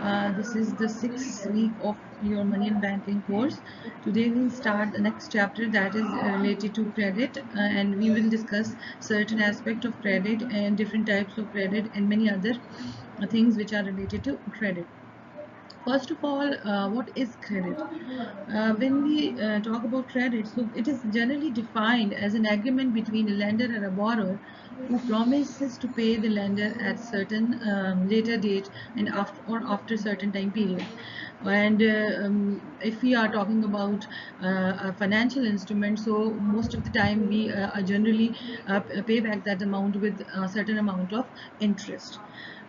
This is the 6th week of your money and banking course. Today we'll start the next chapter that is related to credit, and we will discuss certain aspect of credit and different types of credit and many other things which are related to credit. First of all, what is credit? When we talk about credit, so it is generally defined as an agreement between a lender and a borrower who promises to pay the lender at certain later date and after certain time period. And if we are talking about a financial instrument, so most of the time we generally pay back that amount with a certain amount of interest.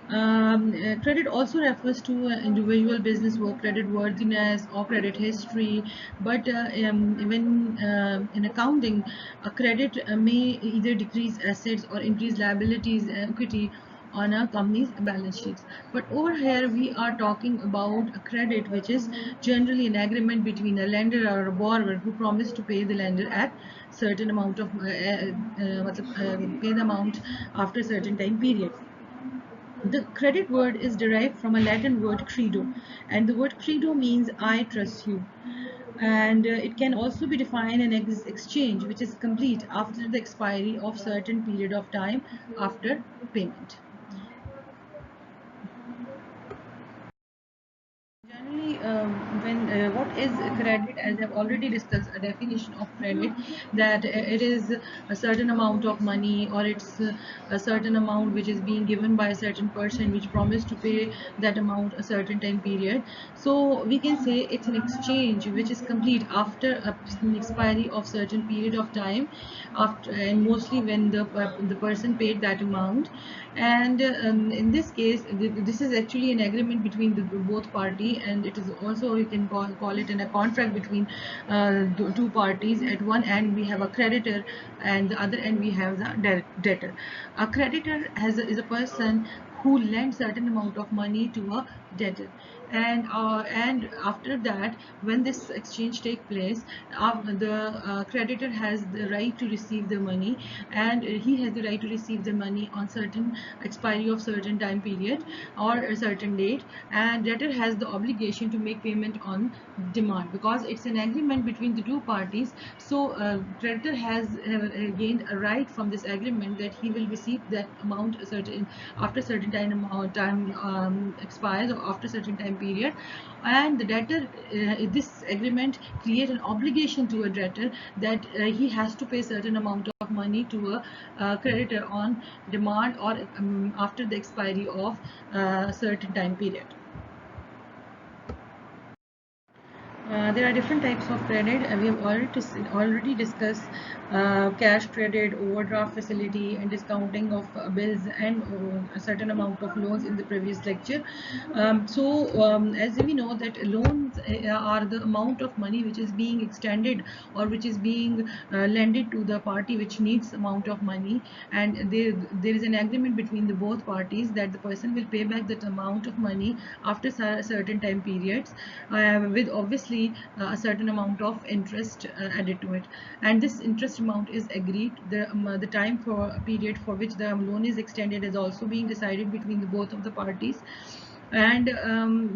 Credit also refers to individual business work, credit worthiness or credit history. But when in accounting, a credit may either decrease assets or increase liabilities and equity on a company's balance sheets. But over here we are talking about a credit which is generally an agreement between a lender or a borrower who promise to pay the lender at certain amount of pay the amount after certain time period. The credit word is derived from a Latin word credo, and the word credo means I trust you. And it can also be defined an exchange which is complete after the expiry of certain period of time after payment. Generally, when what is credit? As I've already discussed, a definition of credit that it is a certain amount of money, or it's a certain amount which is being given by a certain person which promised to pay that amount a certain time period. So we can say it's an exchange which is complete after an expiry of certain period of time, after, and mostly when the person paid that amount. And in this case, this is actually an agreement between the both party, and it is also, you can call it in a contract between two parties. At one end we have a creditor, and the other end we have the debtor. A creditor is a person who lends certain amount of money to a debtor, and after that, when this exchange take place, the creditor has the right to receive the money, and he has the right to receive the money on certain expiry of certain time period or a certain date, and debtor has the obligation to make payment on demand because it's an agreement between the two parties. So creditor has gained a right from this agreement that he will receive that amount a certain after certain time expires, or after certain time period. And the debtor, this agreement create an obligation to a debtor that he has to pay certain amount of money to a creditor on demand, or after the expiry of a certain time period. There are different types of credit. We have already discussed cash credit, overdraft facility, and discounting of bills, and a certain amount of loans in the previous lecture. As we know that loans are the amount of money which is being extended, or which is being lended to the party which needs amount of money, and there is an agreement between the both parties that the person will pay back that amount of money after certain time periods, with obviously a certain amount of interest added to it. And this interest amount is agreed. The time for period for which the loan is extended is also being decided between the both of the parties. And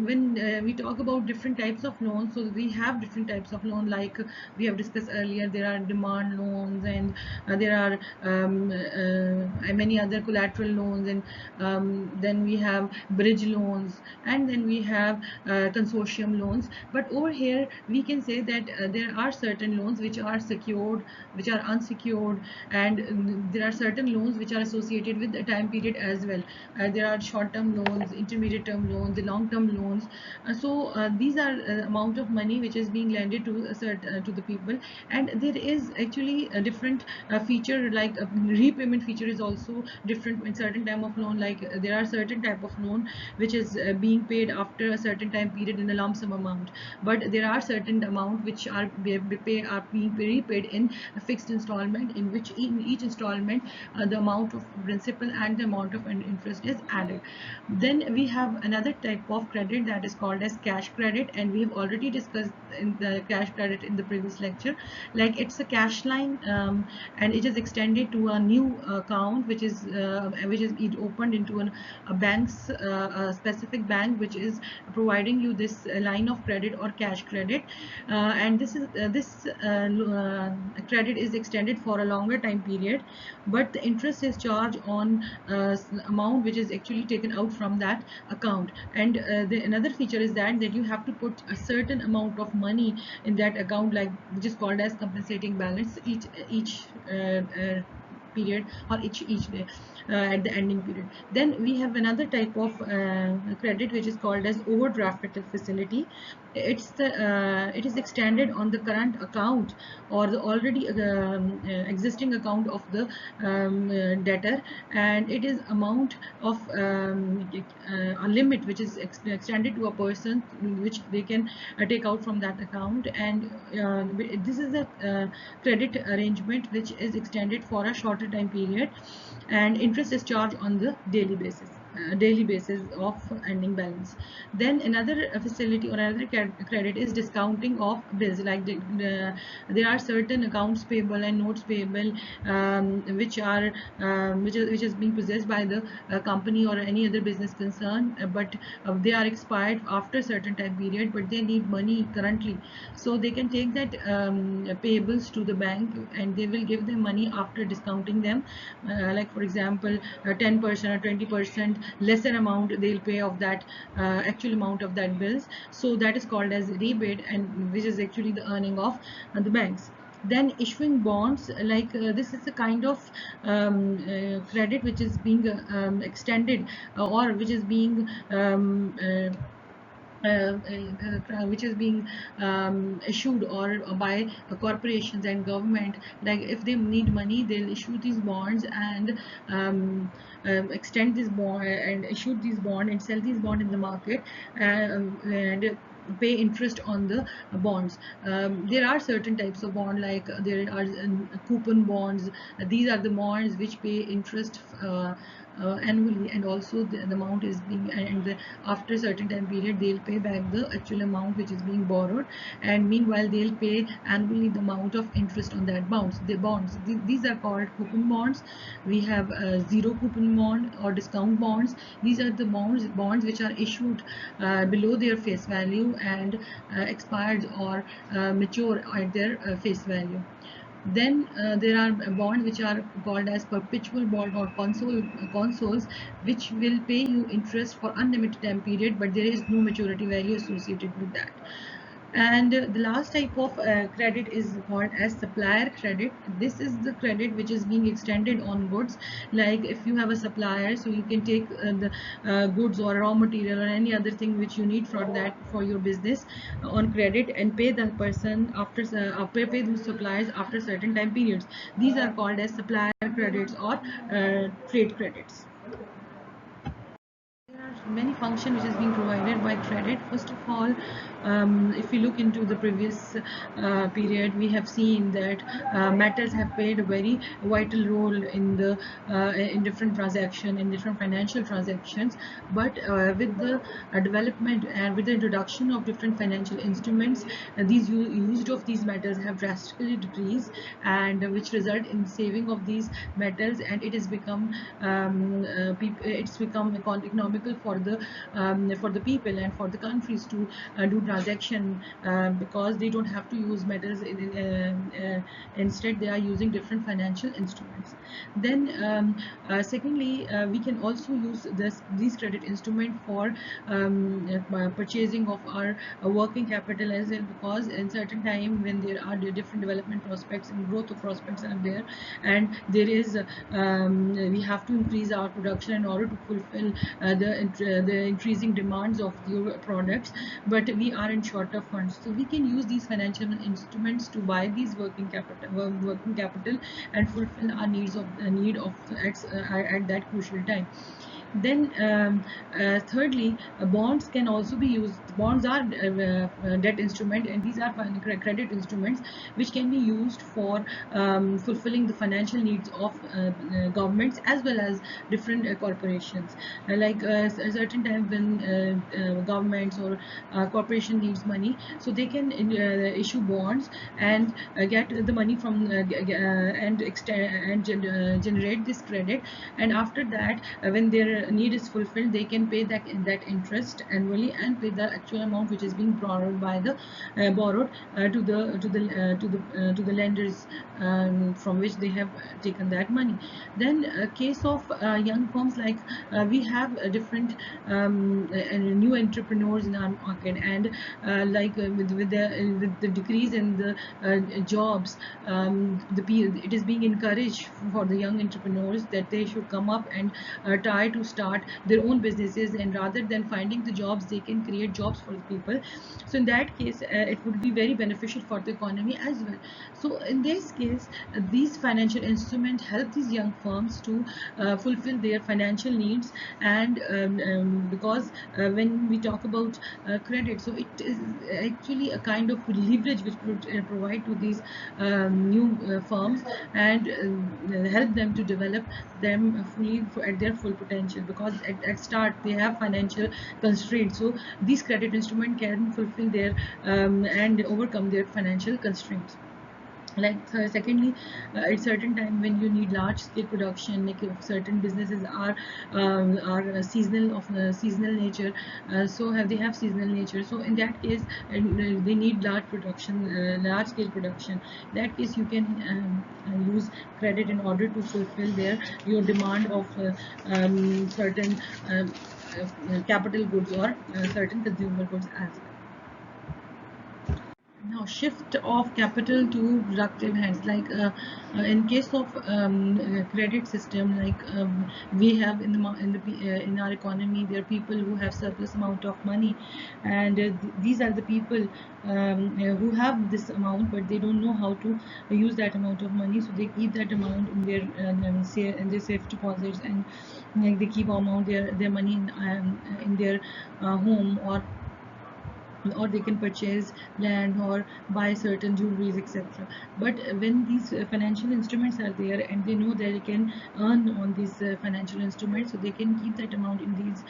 when we talk about different types of loans, so we have different types of loan, like we have discussed earlier. There are demand loans, and there are many other collateral loans, and then we have bridge loans, and then we have consortium loans. But over here we can say that there are certain loans which are secured, which are unsecured, and there are certain loans which are associated with the time period as well. There are short-term loans, intermediate-term loans, the long-term loans. These are amount of money which is being lended to to the people, and there is actually a different feature, like repayment feature is also different in certain time of loan. Like there are certain type of loan which is being paid after a certain time period in a lump sum amount, but there are certain amount which are being repaid in a fixed installment, in which in each installment the amount of principal and the amount of interest is added. Then we have another type of credit that is called as cash credit, and we have already discussed in the cash credit in the previous lecture. Like it's a cash line, and it is extended to a new account which is it opened into a bank's a specific bank which is providing you this line of credit or cash credit, and this credit is extended for a longer time period, but the interest is charged on amount which is actually taken out from that account. And another feature is that you have to put a certain amount of money in that account, like which is called as compensating balance each period, or each day at the ending period. Then we have another type of credit which is called as overdraft facility. It is extended on the current account or the already existing account of the debtor, and it is amount of a limit which is extended to a person which they can take out from that account. And this is a credit arrangement which is extended for a shorter time period, and interest is charged on the daily basis of ending balance. Then another facility or another credit is discounting of bills. Like there are certain accounts payable and notes payable which is being possessed by the company or any other business concern, but they are expired after a certain time period, but they need money currently, so they can take that payables to the bank, and they will give them money after discounting them, like for example 10% or 20% lesser amount they'll pay of that actual amount of that bills. So that is called as rebate, and which is actually the earning of the banks. Then issuing bonds, like this is a kind of credit which is being extended or which is being which is being issued or by corporations and government. Like if they need money, they'll issue these bonds and extend this bond and issue these bond and sell these bond in the market, and pay interest on the bonds. There are certain types of bond, like there are coupon bonds. These are the bonds which pay interest annually, and also the amount is being, and after a certain time period they'll pay back the actual amount which is being borrowed, and meanwhile they'll pay annually the amount of interest on that bonds. These are called coupon bonds. We have zero coupon bond or discount bonds. These are the bonds which are issued below their face value and expired or mature at their face value. Then there are bonds which are called as perpetual bond or consoles, which will pay you interest for unlimited time period, but there is no maturity value associated with that. And the last type of credit is called as supplier credit. This is the credit which is being extended on goods. Like if you have a supplier, so you can take the goods or raw material or any other thing which you need for that for your business on credit, and pay the person after pay those suppliers after certain time periods. These are called as supplier credits or trade credits. There are many functions which is being provided by credit. First of all, if we look into the previous period, we have seen that metals have played a very vital role in the in different transactions, in different financial transactions. But with the development and with the introduction of different financial instruments, these used of these metals have drastically decreased, and which result in saving of these metals, and it has become it's become economical for the people and for the countries to do transaction, because they don't have to use metals instead they are using different financial instruments. Then secondly, we can also use these credit instrument for purchasing of our working capital as well, because in certain time when there are different development prospects and growth of prospects are there, and there is we have to increase our production in order to fulfill the increasing demands of your products, but we are in short of funds, so we can use these financial instruments to buy these working capital and fulfill our needs of at that crucial time. Then thirdly, bonds can also be used. Bonds are debt instrument, and these are credit instruments which can be used for fulfilling the financial needs of governments as well as different corporations. Like a certain time when governments or corporation needs money, so they can issue bonds and get the money from and extend and generate this credit. And after that, when their need is fulfilled, they can pay that interest annually and pay the actual amount which is being borrowed to the lenders from which they have taken that money. Then case of young firms, like we have different new entrepreneurs in our market, and with the decrease in the jobs, it is being encouraged for the young entrepreneurs that they should come up and try to start their own businesses, and rather than finding the jobs, they can create jobs for the people. So in that case, it would be very beneficial for the economy as well. So in this case, these financial instruments help these young firms to fulfill their financial needs. And because when we talk about credit, so it is actually a kind of leverage which would provide to these new firms, and help them to develop them fully at their full potential, because at start they have financial constraints. So these credit instrument can fulfill their and overcome their financial constraints. Like secondly, at certain time when you need large scale production, like if certain businesses are seasonal nature, so they have seasonal nature. So in that case, they need large scale production. In that case, you can use credit in order to fulfill your demand of certain capital goods or certain consumer goods as well. Now, shift of capital to productive hands. Like in case of credit system, like we have in our economy, there are people who have surplus amount of money, and these are the people who have this amount, but they don't know how to use that amount of money. So they keep that amount in their safe deposits, and like they keep their money in their home, or they can purchase land or buy certain jewelries, etc. But when these financial instruments are there, and they know that they can earn on these financial instruments, so they can keep that amount in these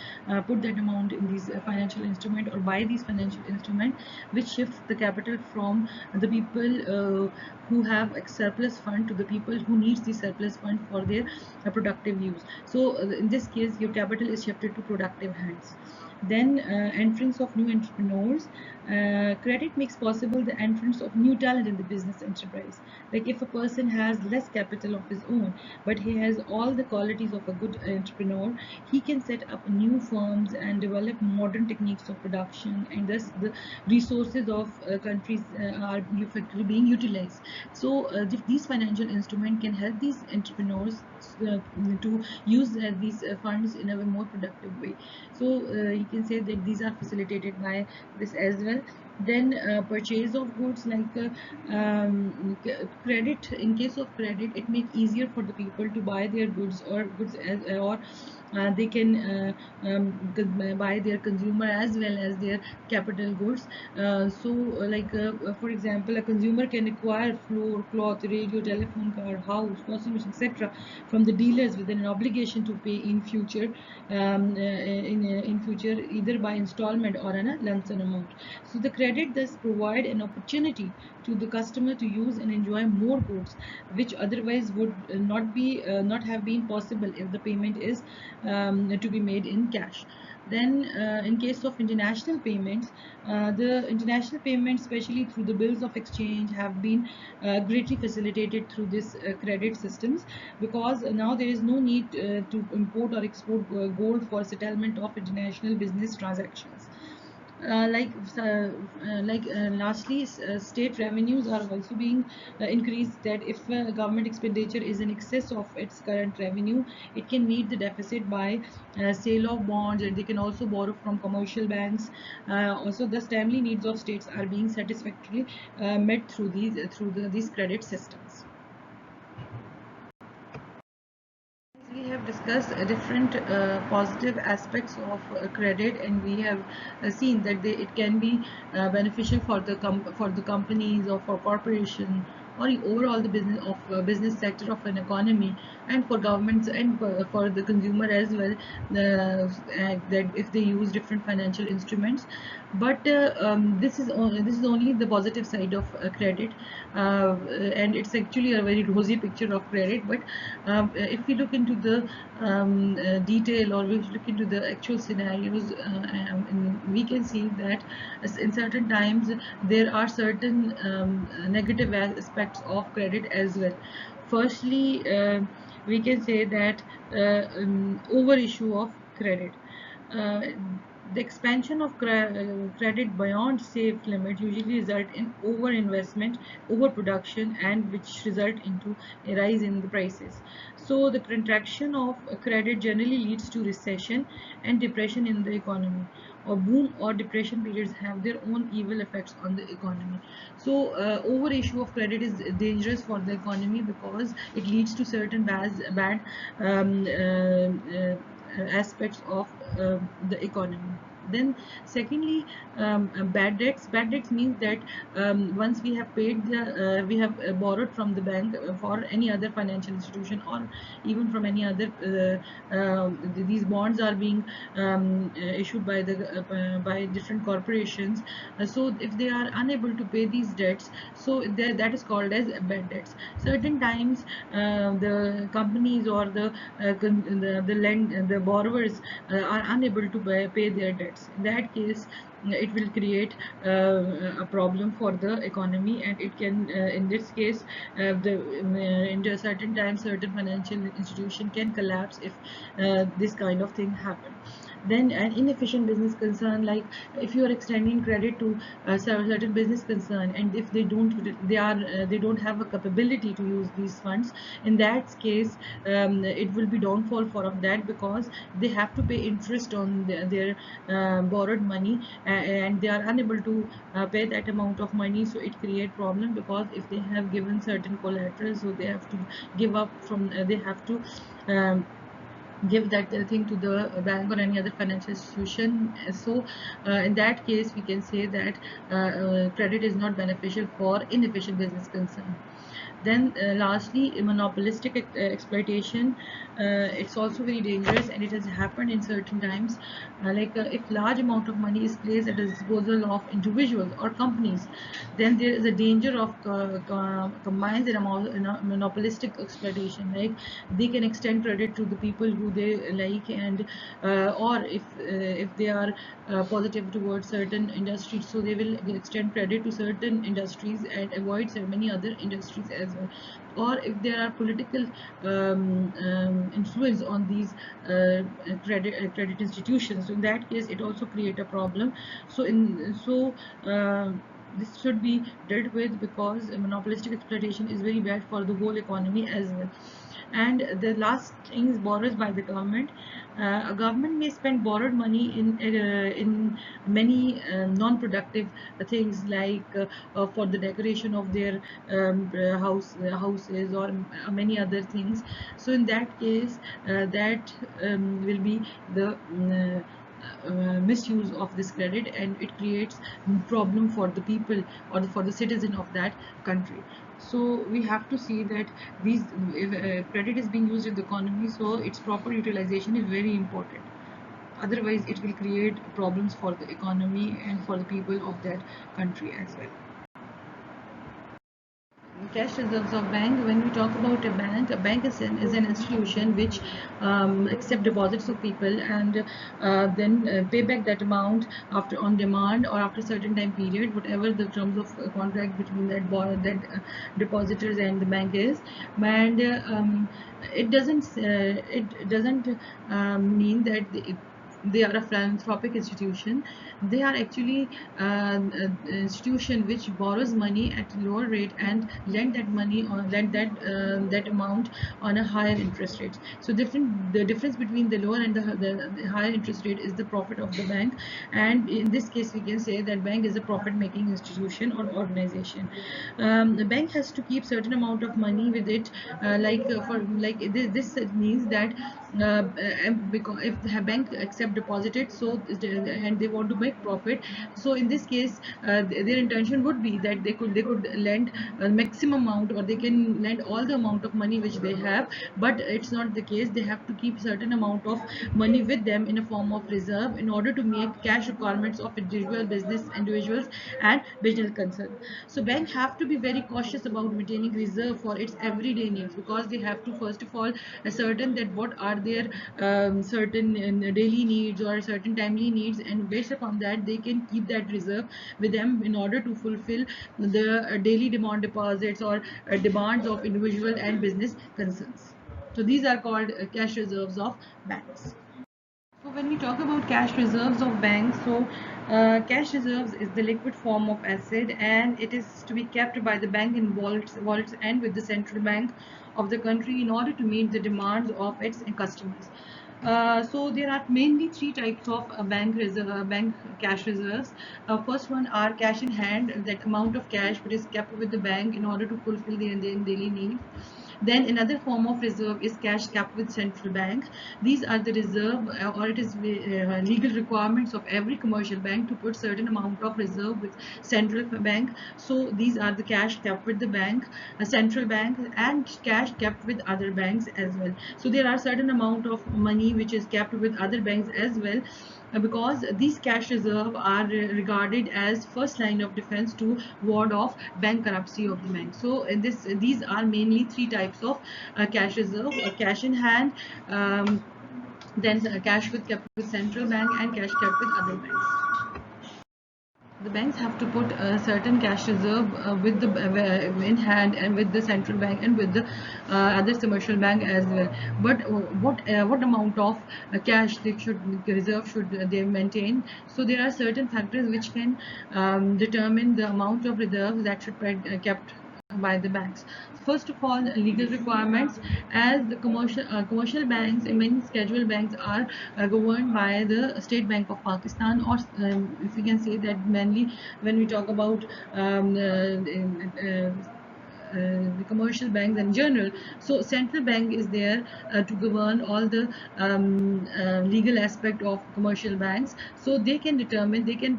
put that amount in these financial instrument, or buy these financial instrument, which shifts the capital from the people who have a surplus fund to the people who needs the surplus fund for their productive use. So in this case, your capital is shifted to productive hands. Then entrance of new entrepreneurs. Credit makes possible the entrance of new talent in the business enterprise. Like if a person has less capital of his own, but he has all the qualities of a good entrepreneur, he can set up new firms and develop modern techniques of production, and thus the resources of countries are effectively being utilized. So these financial instruments can help these entrepreneurs uh, to use these funds in a more productive way. So you can say that these are facilitated by this as well. Then purchase of goods, like credit. In case of credit, it makes easier for the people to buy their goods, or they can buy their consumer as well as their capital goods. For example, a consumer can acquire floor, cloth, radio, telephone, car, house, washing machine, etc. from the dealers with an obligation to pay in future, in future, either by installment or on a lump sum amount. So the credit thus provide an opportunity to the customer to use and enjoy more goods, which otherwise would not have been possible if the payment is to be made in cash. Then in case of international payments, the international payments, especially through the bills of exchange, have been greatly facilitated through this credit systems, because now there is no need to import or export gold for settlement of international business transactions. Lastly, state revenues are also being increased. That if government expenditure is in excess of its current revenue, it can meet the deficit by sale of bonds, and they can also borrow from commercial banks. Also, thus timely needs of states are being satisfactorily met through these credit systems. We have discussed different positive aspects of credit, and we have seen that it can be beneficial for the companies or for corporation or overall the business sector of an economy, and for governments and for the consumer as well, that if they use different financial instruments. But this is only the positive side of credit, and it's actually a very rosy picture of credit. But if we look into the detail, or we look into the actual scenarios, we can see that in certain times there are certain negative aspects of credit as well. Firstly, we can say that over issue of credit. Uh, the expansion of credit beyond safe limit usually result in overinvestment, overproduction, and which result into a rise in the prices. So the contraction of credit generally leads to recession and depression in the economy. Or boom or depression periods have their own evil effects on the economy. So over issue of credit is dangerous for the economy because it leads to certain bad aspects of the economy. Then secondly, bad debts means that once we have paid we have borrowed from the bank for any other financial institution, or even from any other these bonds are being issued by different corporations. So if they are unable to pay these debts, so that is called as bad debts. Certain times the companies or the borrowers are unable to pay their debts. In that case, it will create a problem for the economy, and it can in this case in a certain time certain financial institution can collapse if this kind of thing happen. Then an inefficient business concern, like if you are extending credit to a certain business concern, and if they don't have a capability to use these funds, in that case it will be downfall for of that, because they have to pay interest on their borrowed money, and they are unable to pay that amount of money. So it create problem, because if they have given certain collateral, so they have to give up from they have to um, give that thing to the bank or any other financial institution. So in that case we can say that credit is not beneficial for inefficient business concern. Then lastly, monopolistic exploitation. It's also very dangerous, and it has happened in certain times. If large amount of money is placed at the disposal of individuals or companies, then there is a danger of combines in a monopolistic exploitation. Like they can extend credit to the people who they like, and or if they are positive towards certain industries, so they will extend credit to certain industries and avoid so many other industries as well. Or if there are political influence on these credit institutions, so in that case it also create a problem. Uh, this should be dealt with, because monopolistic exploitation is very bad for the whole economy as well. And the last thing is borrowers by the government. A government may spend borrowed money in many non-productive things, like for the decoration of their houses, or many other things. So in that case, that will be the misuse of this credit, and it creates problem for the people, or for the citizen of that country. So we have to see that these if, credit is being used in the economy, so its proper utilization is very important. Otherwise it will create problems for the economy and for the people of that country as well. Cash reserves of bank. When we talk about a bank is an institution which accept deposits of people, and then pay back that amount after on demand, or after certain time period, whatever the terms of contract between depositors and the bank is. And it doesn't mean that they are a philanthropic institution. They are actually an institution which borrows money at lower rate and lend that amount on a higher interest rate. So the difference between the lower and the higher interest rate is the profit of the bank. And in this case we can say that bank is a profit making institution or organization. The bank has to keep certain amount of money with it, for like this means that and because if the bank accept deposited, so and they want to make profit, so in this case their intention would be that they could lend a maximum amount, or they can lend all the amount of money which they have. But it's not the case. They have to keep certain amount of money with them in a form of reserve in order to meet cash requirements of individuals and business concerns. So bank have to be very cautious about maintaining reserve for its everyday needs, because they have to first of all ascertain that what are their certain daily needs or certain timely needs, and based upon that they can keep that reserve with them in order to fulfill the daily demand deposits or demands of individual and business concerns. So these are called cash reserves of banks. So when we talk about cash reserves of banks, so cash reserves is the liquid form of asset, and it is to be kept by the bank in vaults and with the central bank of the country in order to meet the demands of its customers. So there are mainly three types of bank cash reserves. First one are cash in hand, that amount of cash which is kept with the bank in order to fulfill their daily needs. Then another form of reserve is cash kept with central bank. These are the reserve, or it is legal requirements of every commercial bank to put certain amount of reserve with central bank. So these are the cash kept with the bank, a central bank, and cash kept with other banks as well. So there are certain amount of money which is kept with other banks as well, because these cash reserve are regarded as first line of defense to ward off bankruptcy of the bank. So these are mainly three types of cash reserve: cash in hand, then cash with kept with central bank, and cash kept with other banks. The banks have to put a certain cash reserve with the in hand and with the central bank and with the other commercial bank as well. But what amount of cash they should reserve should they maintain? So there are certain factors which can determine the amount of reserves that should be kept by the banks. First of all, legal requirements, as the commercial banks and many scheduled banks are governed by the State Bank of Pakistan, or if we can say that mainly when we talk about the commercial banks in general. So central bank is there to govern all the legal aspect of commercial banks. So they can determine, they can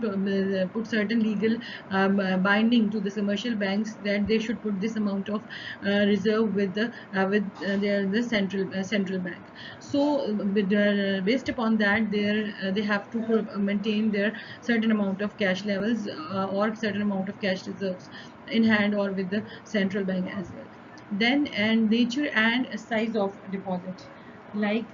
put certain legal binding to the commercial banks that they should put this amount of reserve with the central bank. So based upon that, they have to maintain their certain amount of cash levels or certain amount of cash reserves in hand or with the central bank as well. Then, and nature and size of deposit, like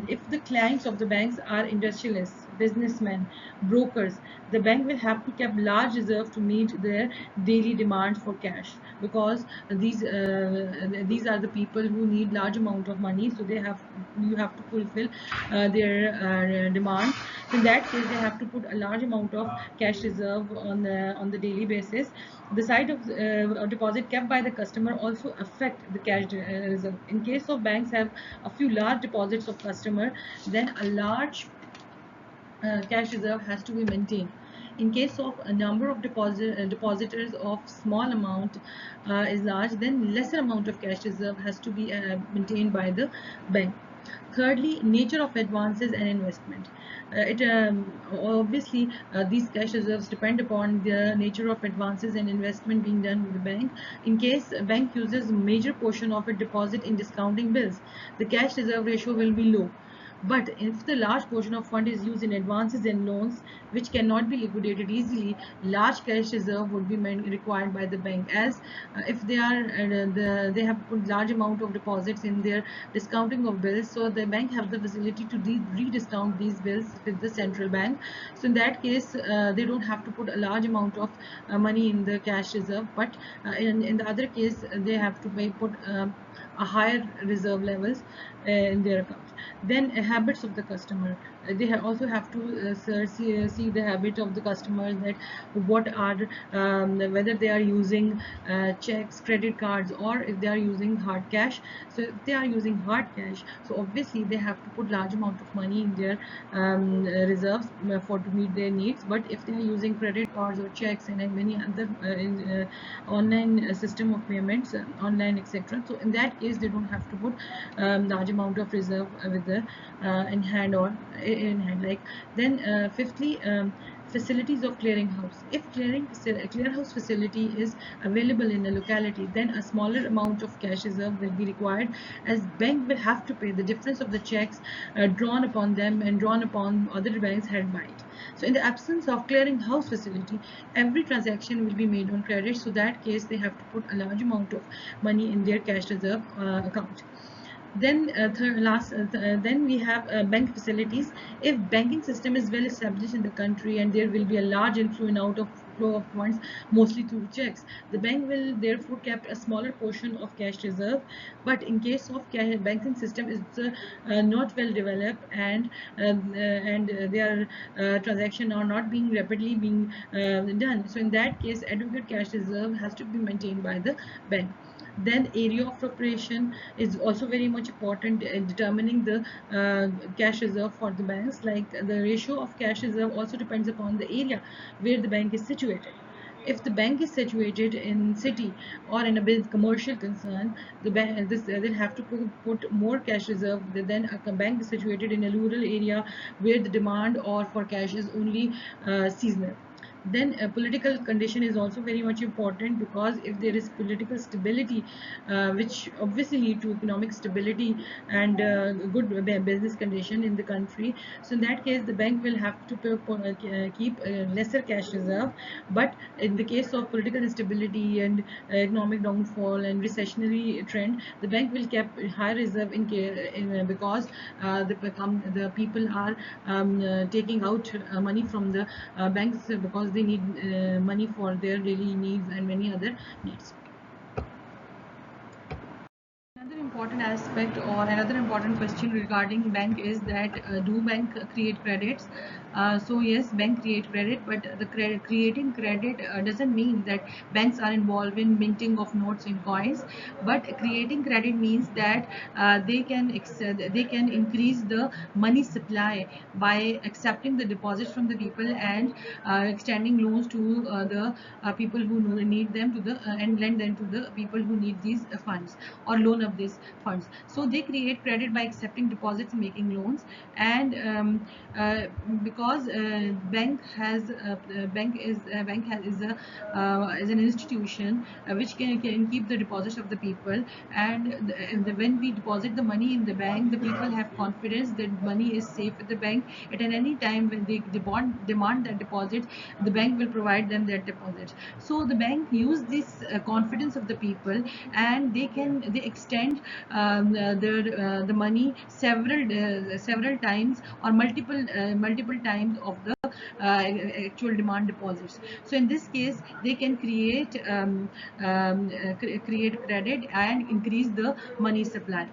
if the clients of the banks are industrialists, businessmen, brokers, the bank will have to keep large reserve to meet their daily demands for cash, because these are the people who need large amount of money, so you have to fulfill their demands. So in that case they have to put a large amount of cash reserve on the daily basis. The side of deposit kept by the customer also affect the cash reserve. In case of banks have a few large deposits of customer, then a large cash reserve has to be maintained. In case of a number of depositors of small amount is large, then lesser amount of cash reserve has to be maintained by the bank. Thirdly, nature of advances and investment. It obviously these cash reserves depend upon the nature of advances and investment being done with the bank. In case a bank uses a major portion of a deposit in discounting bills, the cash reserve ratio will be low. But if the large portion of fund is used in advances and loans which cannot be liquidated easily, large cash reserve would be required by the bank, as if they have put large amount of deposits in their discounting of bills, so the bank have the facility to rediscount these bills with the central bank. So in that case they don't have to put a large amount of money in the cash reserve, but in the other case they have to put a higher reserve levels in their account. Then habits of the customer. they also have to see the habit of the customers, that what are whether they are using checks, credit cards, or if they are using hard cash. So if they are using hard cash, so obviously they have to put large amount of money in their reserves for to meet their needs. But if they are using credit cards or checks and many other online system of payments, online, etc., so in that case they don't have to put large amount of reserve with the in hand, or in hand. Like, then fifthly, facilities of clearing house. If clear house facility is available in a locality, then a smaller amount of cash reserve will be required, as bank will have to pay the difference of the checks drawn upon them and drawn upon other banks held by it. So in the absence of clearing house facility, every transaction will be made on credit. So that case they have to put a large amount of money in their cash reserve account. Then then we have bank facilities. If banking system is well established in the country and there will be a large inflow and out of flow of funds, mostly through checks, the bank will therefore kept a smaller portion of cash reserve. But in case of banking system is not well developed, and their transaction are not being rapidly being done, so in that case adequate cash reserve has to be maintained by the bank. Then area of operation is also very much important in determining the cash reserve for the banks. Like, the ratio of cash reserve also depends upon the area where the bank is situated. If the bank is situated in city or in a big commercial concern, the bank they'll have to put more cash reserve than a bank is situated in a rural area where the demand or for cash is only seasonal. Then political condition is also very much important, because if there is political stability, which obviously lead to economic stability and good business condition in the country, so in that case the bank will have to keep lesser cash reserve. But in the case of political instability and economic downfall and recessionary trend, the bank will keep high reserve because the people are taking out money from the banks, because they need money for their daily needs and many other needs. Another important aspect or another important question regarding bank is that do bank create credits? So yes, bank create credit, but the creating credit doesn't mean that banks are involved in minting of notes and coins. But creating credit means that they can increase the money supply by accepting the deposits from the people and extending loans to the people who need them to the and lend them to the people who need these funds, or loan of these funds. So they create credit by accepting deposits and making loans. And because bank has is an institution which can keep the deposits of the people. And when we deposit the money in the bank, the people have confidence that money is safe at the bank. At any time when they demand that deposit, the bank will provide them that deposit. So the bank use this confidence of the people, and they extend the money several times, or multiple times of the actual demand deposits. So in this case they can create credit and increase the money supply.